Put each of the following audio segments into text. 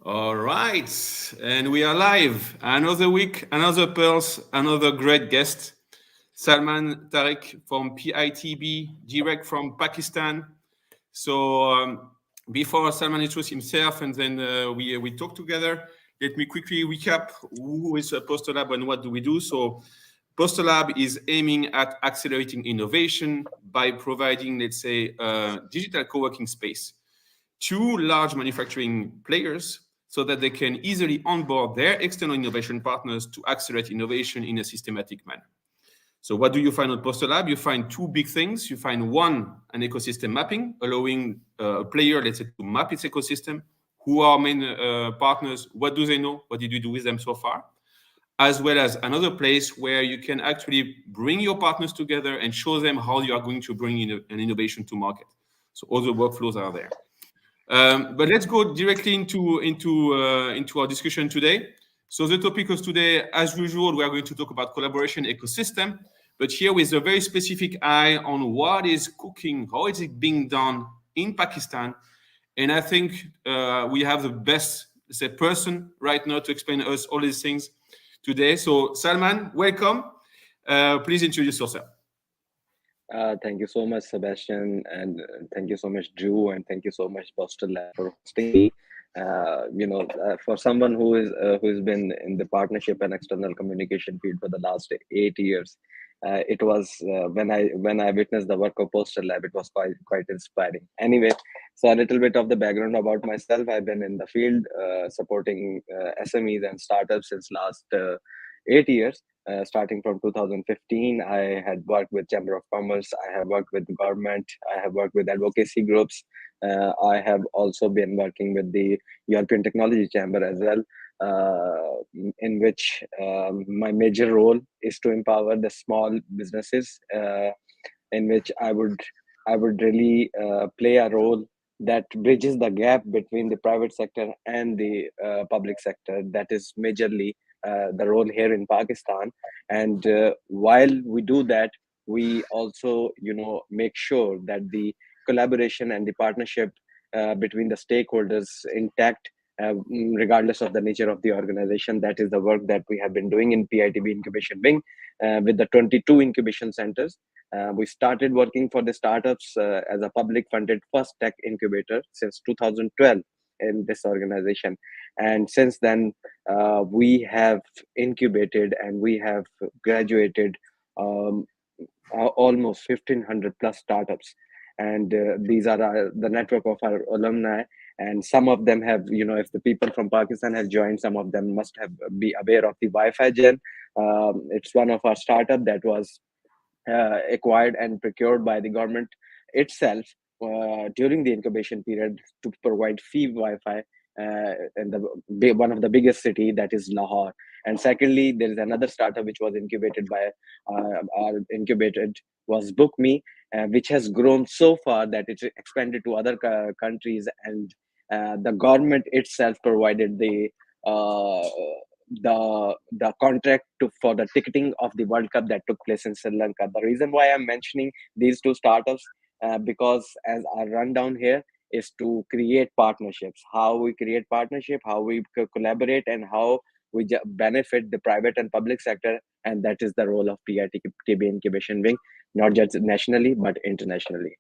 All right, and we are live. Another week, another pearls, another great guest. Salman Tariq from PITB, direct from Pakistan. So before Salman introduces himself and then we talk together, let me quickly recap who is PosterLab and what do we do. So PosterLab is aiming at accelerating innovation by providing, let's say, a digital co-working space to large manufacturing players so that they can easily onboard their external innovation partners to accelerate innovation in a systematic manner. So what do you find on PosterLab? You find two big things. You find one, an ecosystem mapping, allowing a player, let's say, to map its ecosystem. Who are main partners? What do they know? What did you do with them so far? As well as another place where you can actually bring your partners together and show them how you are going to bring in an innovation to market. So all the workflows are there. But let's go directly into our discussion today. So the topic of today, as usual, we are going to talk about collaboration ecosystem, but here with a very specific eye on what is cooking, how is it being done in Pakistan. And I think we have the best, say, person right now to explain us all these things today. So Salman, welcome. Please introduce yourself. Thank you so much, Sebastian, and thank you so much, Drew, and thank you so much, PosterLab, for hosting me. For someone who's been in the partnership and external communication field for the last 8 years, it was when I witnessed the work of PosterLab, it was quite inspiring. Anyway, so a little bit of the background about myself. I've been in the field supporting SMEs and startups since last 8 years. Starting from 2015, I had worked with Chamber of Commerce. I have worked with government. I have worked with advocacy groups. I have also been working with the European Technology Chamber as well, in which my major role is to empower the small businesses, in which I would really play a role that bridges the gap between the private sector and the public sector. That is majorly the role here in Pakistan. And while we do that, we also, make sure that the collaboration and the partnership between the stakeholders intact, regardless of the nature of the organization. That is the work that we have been doing in PITB Incubation Wing with the 22 incubation centers. We started working for the startups as a public funded first tech incubator since 2012 in this organization. And since then, we have incubated and we have graduated um, almost 1,500 plus startups. And these are the network of our alumni. And some of them have, if the people from Pakistan have joined, some of them must have be aware of the Wi-Fi Gen. It's one of our startup that was acquired and procured by the government itself during the incubation period to provide free Wi-Fi in one of the biggest city, that is Lahore. And secondly, there is another startup which was incubated by our incubated was BookMe, which has grown so far that it's expanded to other countries, and the government itself provided uh, the contract for the ticketing of the World Cup that took place in Sri Lanka. The reason why I'm mentioning these two startups, because as our rundown here is to create partnerships. How we create partnership, how we collaborate, and how we benefit the private and public sector, and that is the role of PITB Incubation Wing, not just nationally but internationally.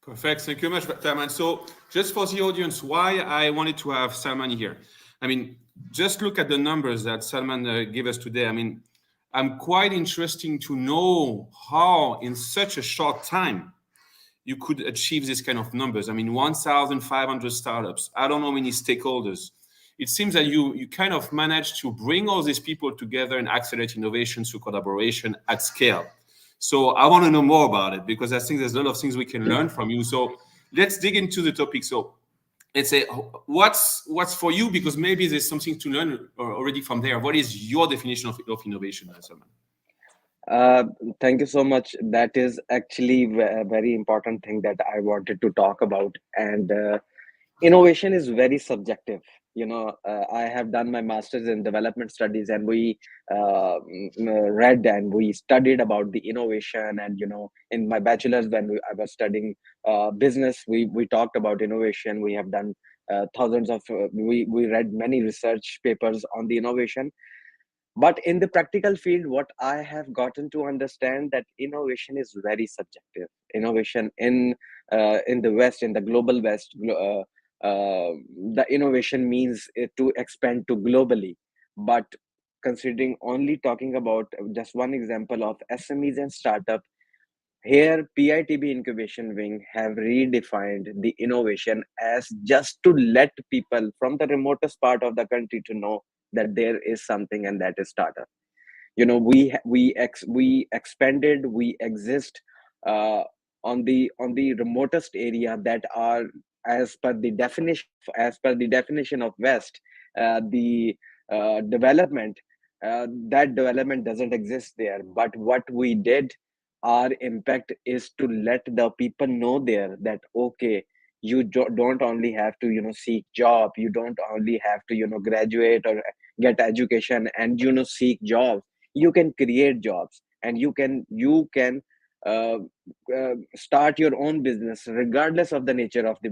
Perfect. Thank you very much, Salman. So, just for the audience, why I wanted to have Salman here. I mean, just look at the numbers that Salman gave us today. I mean, I'm quite interesting to know how, in such a short time, you could achieve this kind of numbers. I mean, 1,500 startups. I don't know how many stakeholders. It seems that you kind of managed to bring all these people together and accelerate innovation through collaboration at scale. So I want to know more about it because I think there's a lot of things we can learn from you. So let's dig into the topic. So let's say what's for you, because maybe there's something to learn already from there. What is your definition of innovation, Salman? Uh, Thank you so much. That is actually a very important thing that I wanted to talk about. And Innovation is very subjective. I have done my master's in development studies, and we read and we studied about the innovation. And in my bachelor's, when I was studying business, we talked about innovation. We have done thousands of we read many research papers on the innovation. But in the practical field, what I have gotten to understand, that innovation is very subjective. Innovation in the west, in the global west, the innovation means it to expand to globally. But considering only talking about just one example of SMEs and startup, here PITB Incubation Wing have redefined the innovation as just to let people from the remotest part of the country to know that there is something, and that is startup. We expanded, we exist uh, on the remotest area that are, as per the definition of west, the development, that development doesn't exist there. But what we did, our impact is to let the people know there that, okay, you don't only have to seek job, you don't only have to graduate or get education and seek jobs. You can create jobs, and you can uh, start your own business regardless of the nature of the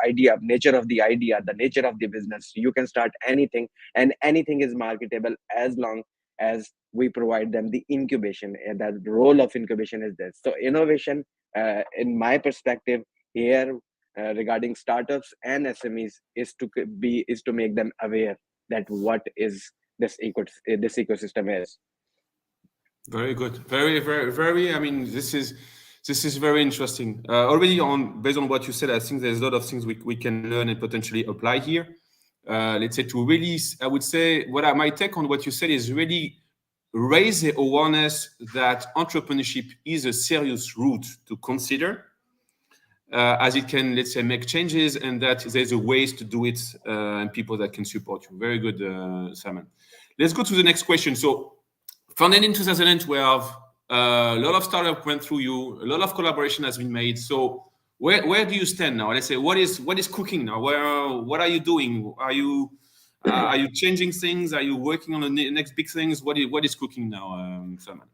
idea, the nature of the business. You can start anything, and anything is marketable as long as we provide them the incubation. And the role of incubation is this. So innovation, in my perspective here, regarding startups and SMEs, is to make them aware that what is this ecosystem is. Very good. Very, very, very. I mean, this is very interesting. Already on based on what you said, I think there's a lot of things we can learn and potentially apply here. Let's say to really, I would say my take on what you said is really raise the awareness that entrepreneurship is a serious route to consider, as it can, let's say, make changes, and that there's a ways to do it, and people that can support you. Very good, Simon. Let's go to the next question. So, founded in 2012, a lot of startup went through you, a lot of collaboration has been made. So, where do you stand now? Let's say, what is cooking now? What are you doing? Are you changing things? Are you working on the next big things? What is cooking now, Simon?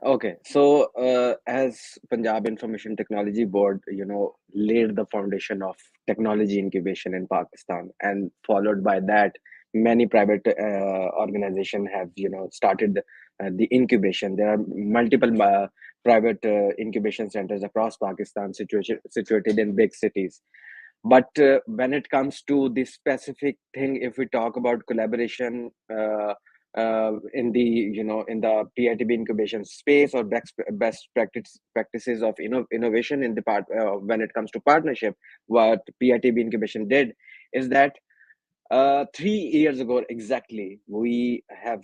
Okay, so as Punjab Information Technology Board, laid the foundation of technology incubation in Pakistan, and followed by that, many private organizations have, started the incubation. There are multiple private incubation centers across Pakistan, situated in big cities. But when it comes to this specific thing, if we talk about collaboration, in the in the PITB incubation space, or best practices of innovation in the part, when it comes to partnership, what PITB incubation did is that 3 years ago exactly, we have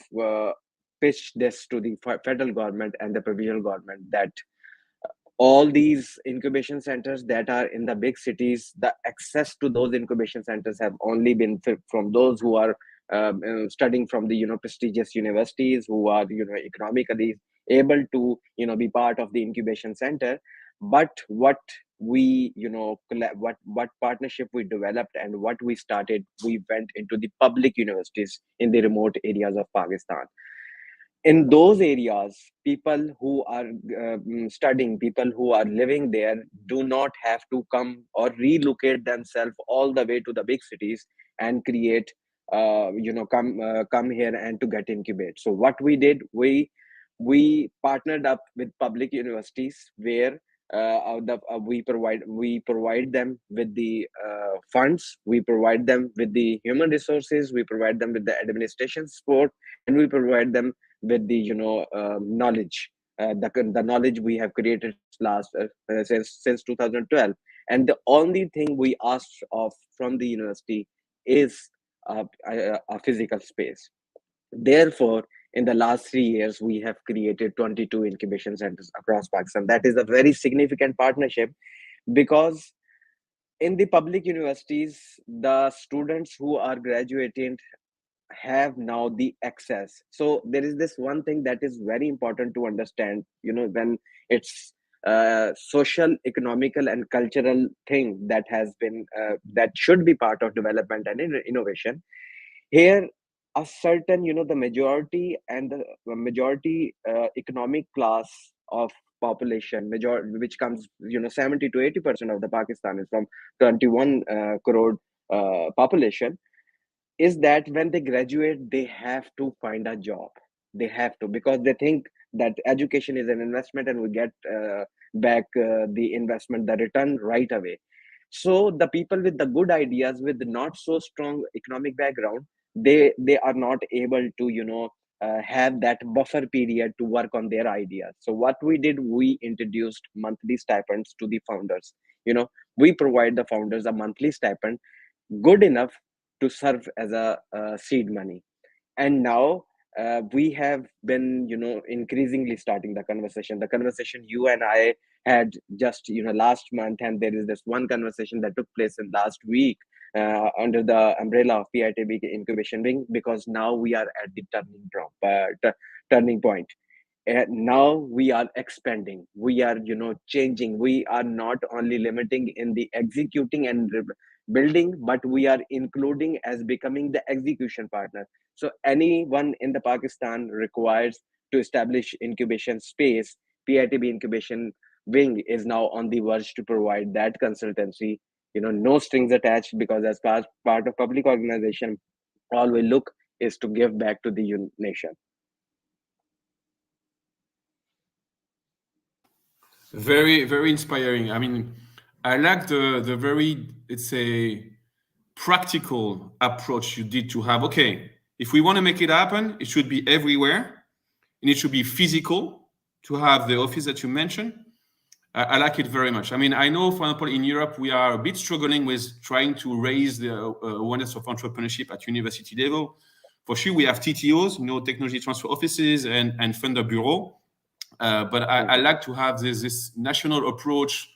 pitched this to the federal government and the provincial government, that all these incubation centers that are in the big cities, the access to those incubation centers have only been from those who are studying from the prestigious universities, who are economically able to be part of the incubation center. But what we what partnership we developed, and what we started, we went into the public universities in the remote areas of Pakistan. In those areas, people who are studying, people who are living there, do not have to come or relocate themselves all the way to the big cities and create come here and to get incubate. So what we did, we partnered up with public universities, where we provide them with the funds, we provide them with the human resources, we provide them with the administration support, and we provide them with the knowledge, the knowledge we have created since 2012. And the only thing we asked of from the university is a physical space. Therefore, in the last 3 years, we have created 22 incubation centers across Pakistan. That is a very significant partnership, because in the public universities, the students who are graduating have now the access. So there is this one thing that is very important to understand, when it's social, economical, and cultural thing that has been that should be part of development and innovation. Here, a certain, the majority and the majority economic class of population, which comes, 70 to 80% of the Pakistan is from 21 crore population, is that when they graduate they have to find a job. They have to, because they think that education is an investment and we get back the investment, the return right away. So the people with the good ideas, with not so strong economic background, they are not able to, have that buffer period to work on their ideas. So what we did, we introduced monthly stipends to the founders. We provide the founders a monthly stipend good enough to serve as a seed money. And now we have been, increasingly starting the conversation you and I had just, last month, and there is this one conversation that took place in last week under the umbrella of PITB Incubation Wing, because now we are at the turning point. Now we are expanding, we are, changing. We are not only limiting in the executing and building, but we are including as becoming the execution partner. So anyone in the Pakistan requires to establish incubation space, PITB Incubation Wing is now on the verge to provide that consultancy, no strings attached, because as part of public organization, all we look is to give back to the nation. Very, very inspiring. I mean, I like the very, let's say, practical approach you did to have. Okay, if we want to make it happen, it should be everywhere, and it should be physical to have the office that you mentioned. I like it very much. I mean, I know, for example, in Europe, we are a bit struggling with trying to raise the awareness of entrepreneurship at university level. For sure, we have TTOs, technology transfer offices and funder bureau. But I like to have this national approach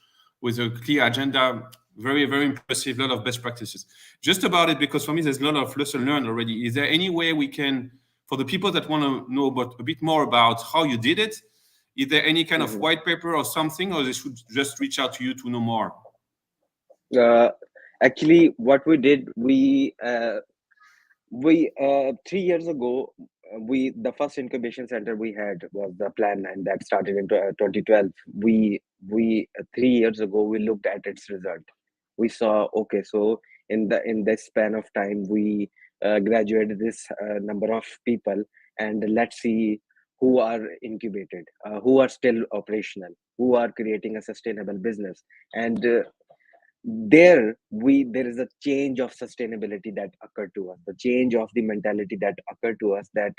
with a clear agenda. Very, very impressive. A lot of best practices. Just about it, because for me, there's a lot of lesson learned already. Is there any way we can, for the people that want to know a bit more about how you did it, is there any kind of white paper or something, or they should just reach out to you to know more? Actually, what we did, we 3 years ago, the first incubation center we had was the plan, and that started in 2012. We 3 years ago, we looked at its result. We saw, okay, so in this span of time, we graduated this number of people, and let's see who are incubated, who are still operational, who are creating a sustainable business. And there is a change of sustainability that occurred to us, the change of the mentality that occurred to us, that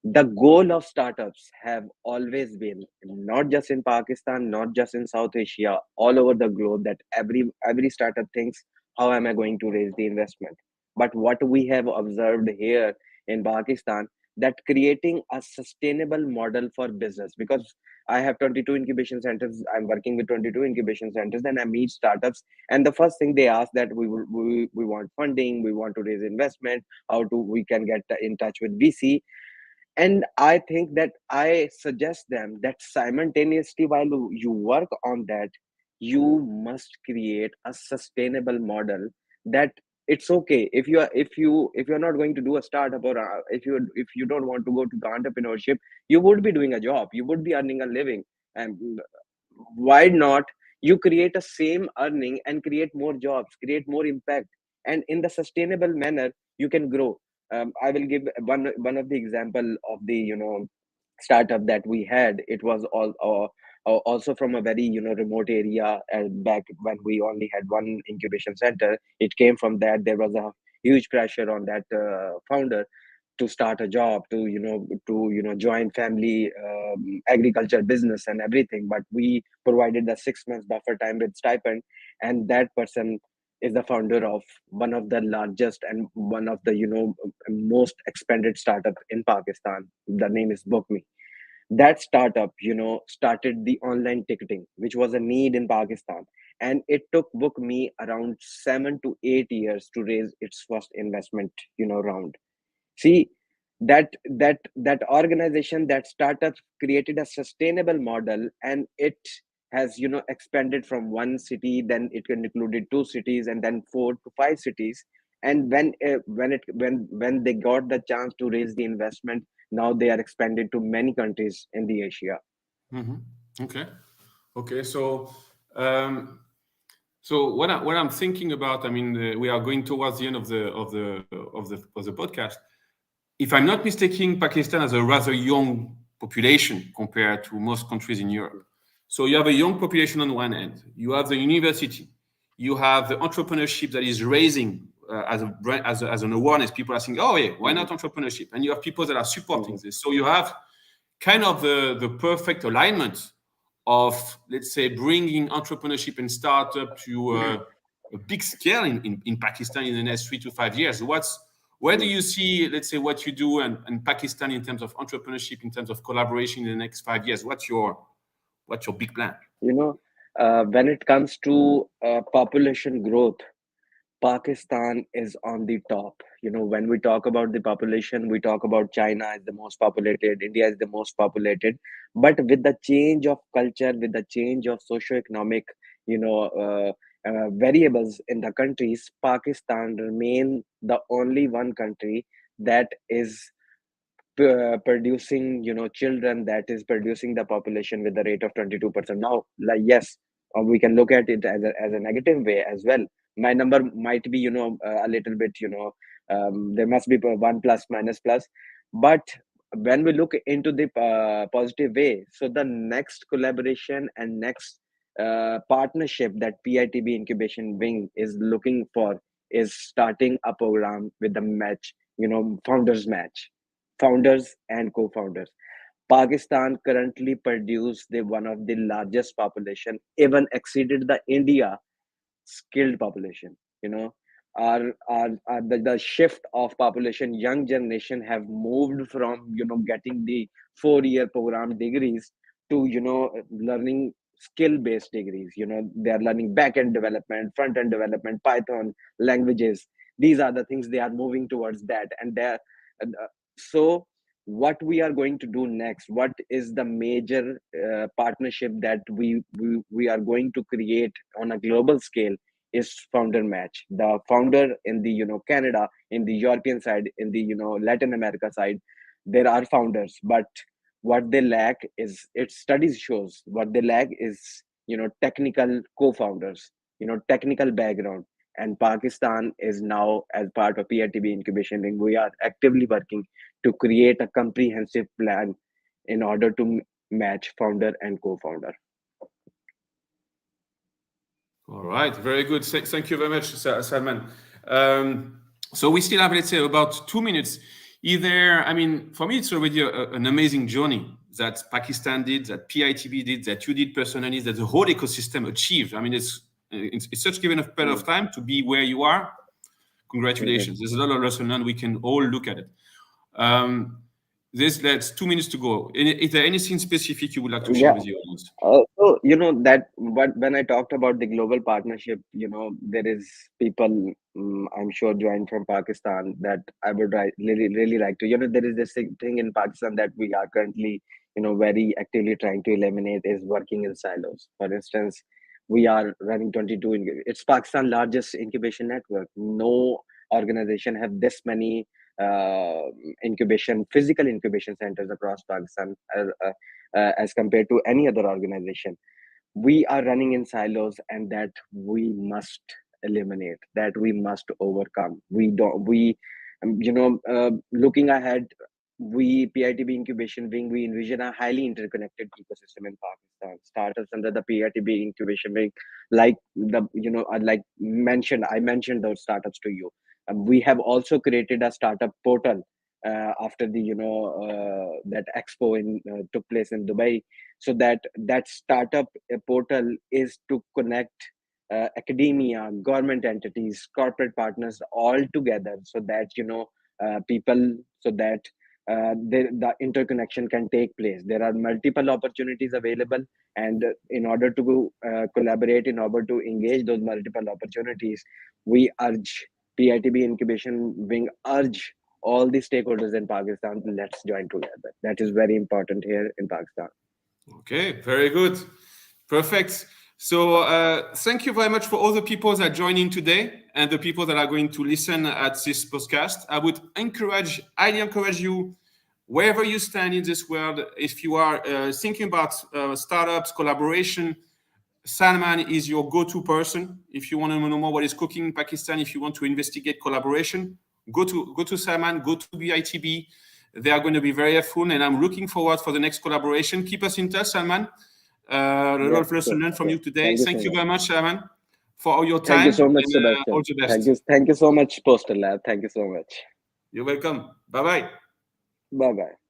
the goal of startups have always been, not just in Pakistan, not just in South Asia, all over the globe, that every startup thinks, how am I going to raise the investment? But what we have observed here in Pakistan, that creating a sustainable model for business, because I have 22 incubation centers, I'm working with 22 incubation centers, and I meet startups, and the first thing they ask, that we want funding, we want to raise investment, how to we can get in touch with VC. And I think that I suggest them that simultaneously, while you work on that, you must create a sustainable model, that it's okay if you're not going to do a startup, or if you don't want to go to the entrepreneurship, you would be doing a job, you would be earning a living. And why not you create a same earning and create more jobs, create more impact, and in the sustainable manner you can grow. I will give one of the example of the startup that we had. It was also from a very remote area, back when we only had one incubation center. It came from that. There was a huge pressure on that founder to start a job, to join family agriculture business and everything, but we provided the 6 months buffer time with stipend, and that person is the founder of one of the largest and one of the most expanded startup in Pakistan. The name is BookMe. That startup started the online ticketing, which was a need in Pakistan, and it took BookMe around 7 to 8 years to raise its first investment round. See, that organization, that startup created a sustainable model, and it has expanded from one city, then it can included two cities, and then four to five cities. And when they got the chance to raise the investment, now they are expanded to many countries in the Asia. Okay. Okay. Um, so what I'm thinking about, I mean, we are going towards the end of the podcast. If I'm not mistaken, Pakistan has a rather young population compared to most countries in Europe. So you have a young population on one end, you have the university, you have the entrepreneurship that is raising as an awareness. People are saying, oh, yeah, why not entrepreneurship? And you have people that are supporting this. So you have kind of the perfect alignment of, let's say, bringing entrepreneurship and startup to a big scale in Pakistan in the next 3 to 5 years. Where do you see, let's say, what you do and Pakistan in terms of entrepreneurship, in terms of collaboration in the next 5 years? What's your big plan? When it comes to population growth, Pakistan is on the top. When we talk about the population, we talk about China is the most populated, India is the most populated. But with the change of culture, with the change of socio-economic, variables in the countries, Pakistan remain the only one country that is producing children, that is producing the population with the rate of 22%. Now, like, yes, we can look at it as a negative way as well. My number might be a little bit, there must be one plus minus plus. But when we look into the positive way, so the next collaboration and next partnership that PITB Incubation Wing is looking for is starting a program with the match, founders match, founders and co-founders. Pakistan currently produce the one of the largest population, even exceeded the India skilled population. The shift of population, young generation have moved from getting the 4 year program degrees to learning skill based degrees. They are learning back end development, front end development, Python languages. These are the things they are moving towards that. And they're so what we are going to do next, what is the major partnership that we are going to create on a global scale, is founder match. The founder in the Canada, in the European side, in the Latin America side, there are founders, but what they lack is, its studies shows what they lack is technical co-founders, technical background. And Pakistan is now, as part of PITB Incubation Wing, we are actively working to create a comprehensive plan in order to match founder and co-founder. All right, very good. Thank you very much, Salman. So we still have, let's say, about 2 minutes. I mean, for me, it's already an amazing journey that Pakistan did, that PITB did, that you did personally, that the whole ecosystem achieved. I mean, it's such given a period of time to be where you are. Congratulations. There's a lot of lesson learned. We can all look at it. That's 2 minutes to go. Is there anything specific you would like to share with your audience? So that what when I talked about the global partnership, there is people, I'm sure, joined from Pakistan that I would really like to. There is this thing in Pakistan that we are currently very actively trying to eliminate, is working in silos. For instance, we are running 22. It's Pakistan's largest incubation network. No organization have this many physical incubation centers across Pakistan as compared to any other organization. We are running in silos, and that we must eliminate, that we must overcome. Looking ahead, we PITB Incubation Wing, we envision a highly interconnected ecosystem in Pakistan. Startups under the PITB Incubation Wing, like I mentioned those startups to you. We have also created a startup portal after the that expo took place in Dubai. So that startup portal is to connect academia, government entities, corporate partners all together, so that people, so that the interconnection can take place. There are multiple opportunities available, and in order to collaborate, in order to engage those multiple opportunities, we urge PITB Incubation Wing, urge all the stakeholders in Pakistan, let's join together. That is very important here in Pakistan. Okay, very good. Perfect. So thank you very much for all the people that are joining today and the people that are going to listen at this podcast. I would highly encourage you, wherever you stand in this world, if you are thinking about startups, collaboration, Salman is your go-to person. If you want to know more what is cooking in Pakistan, if you want to investigate collaboration, go to Salman, go to PITB. They are going to be very helpful, and I'm looking forward for the next collaboration. Keep us in touch, Salman. A lot of lessons learned from you today. Thank you very much, Salman, for all your time. Thank you so much, Sébastien. All the best. Thank you so much, PosterLab. Thank you so much. You're welcome. Bye-bye. Bye-bye.